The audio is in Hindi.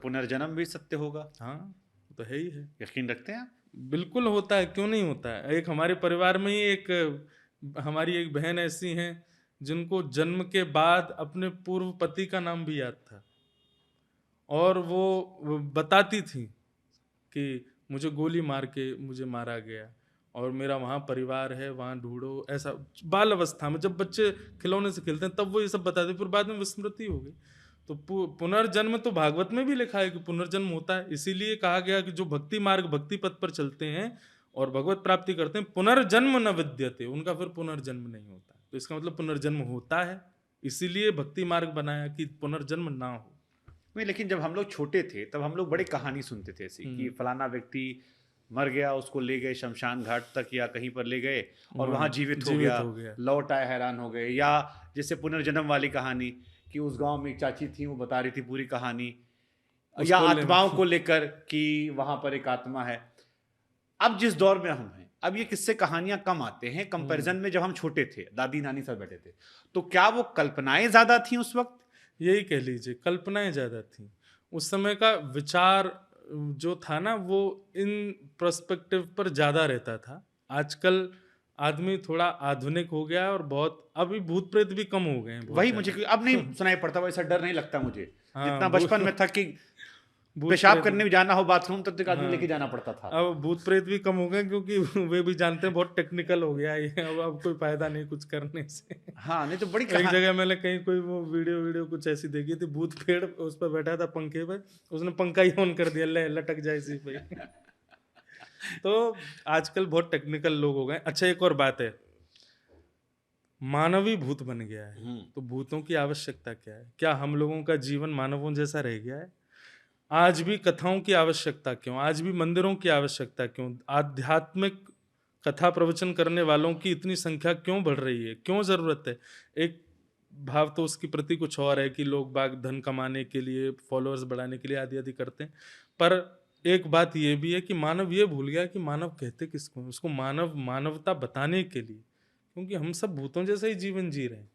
पुनर्जन्म भी सत्य होगा? हाँ, तो है ही है। यकीन रखते हैं आप? बिल्कुल होता है, क्यों नहीं होता है। एक हमारे परिवार में ही हमारी एक बहन ऐसी हैं जिनको जन्म के बाद अपने पूर्व पति का नाम भी याद था, और वो बताती थी कि मुझे गोली मार के मुझे मारा गया और मेरा वहाँ परिवार है, वहाँ ढूंढो। ऐसा बाल अवस्था में जब बच्चे खिलौने से खेलते हैं तब वो ये सब बताते, फिर बाद में विस्मृति हो गई। तो पुनर्जन्म तो भागवत में भी लिखा है कि पुनर्जन्म होता है। इसीलिए कहा गया कि जो भक्ति मार्ग भक्ति पथ पर चलते हैं और भगवत प्राप्ति करते हैं, पुनर्जन्म न विद्यते, उनका फिर पुनर्जन्म नहीं होता। तो इसका मतलब पुनर्जन्म होता है, इसीलिए भक्ति मार्ग बनाया कि पुनर्जन्म ना हो। नहीं, लेकिन जब हम लोग छोटे थे तब हम लोग बड़ी कहानी सुनते थे ऐसी कि फलाना व्यक्ति मर गया, उसको ले गए शमशान घाट तक या कहीं पर ले गए और वहां जीवित हो गया, लौट आए हैरान हो गए। या जैसे पुनर्जन्म वाली कहानी कि उस गांव में एक चाची थी, वो बता रही थी पूरी कहानी, या आत्माओं को लेकर कि वहां पर एक आत्मा है। अब जिस दौर में हम हैं, अब ये किस्से कहानियां कम आते हैं कंपैरिजन में जब हम छोटे थे, दादी नानी सब बैठे थे। तो क्या वो कल्पनाएं ज्यादा थी उस वक्त? यही कह लीजिए, कल्पनाएं ज्यादा थी। उस समय का विचार जो था ना, वो इन पर्सपेक्टिव पर ज्यादा रहता था। आजकल आदमी थोड़ा आधुनिक हो गया और बहुत अभी भूत प्रेत भी कम हो गए हैं, वही मुझे अब नहीं सुनाई पड़ता, वैसा डर नहीं लगता मुझे। हाँ, जितना बचपन में था कि पेशाब करने भी जाना हो बाथरूम तब तक आदमी लेके जाना पड़ता था। अब भूत प्रेत भी कम हो गए क्योंकि वे भी जानते हैं बहुत टेक्निकल हो गया है, अब कोई फायदा नहीं कुछ करने से। हाँ, नहीं तो बड़ी एक जगह मैंने कहीं कोई वो वीडियो कुछ ऐसी देखी थी, भूत पेड़ उस पर बैठा था पंखे पे, उसने पंखा ही ऑन कर दिया, लटक जाए इसी पे। तो आजकल बहुत टेक्निकल लोग हो गए। अच्छा, एक और बात है, मानवी भूत बन गया है, तो भूतों की आवश्यकता क्या है? क्या हम लोगों का जीवन मानवों जैसा रह गया है? आज भी कथाओं की आवश्यकता क्यों? आज भी मंदिरों की आवश्यकता क्यों? आध्यात्मिक कथा प्रवचन करने वालों की इतनी संख्या क्यों बढ़ रही है? क्यों जरूरत है? एक भाव तो उसकी प्रति कुछ और है कि लोग बाग धन कमाने के लिए, फॉलोअर्स बढ़ाने के लिए आदि आदि करते हैं, पर एक बात ये भी है कि मानव ये भूल गया कि मानव कहते किसको हैं? उसको मानवता बताने के लिए, क्योंकि हम सब भूतों जैसा ही जीवन जी रहे हैं।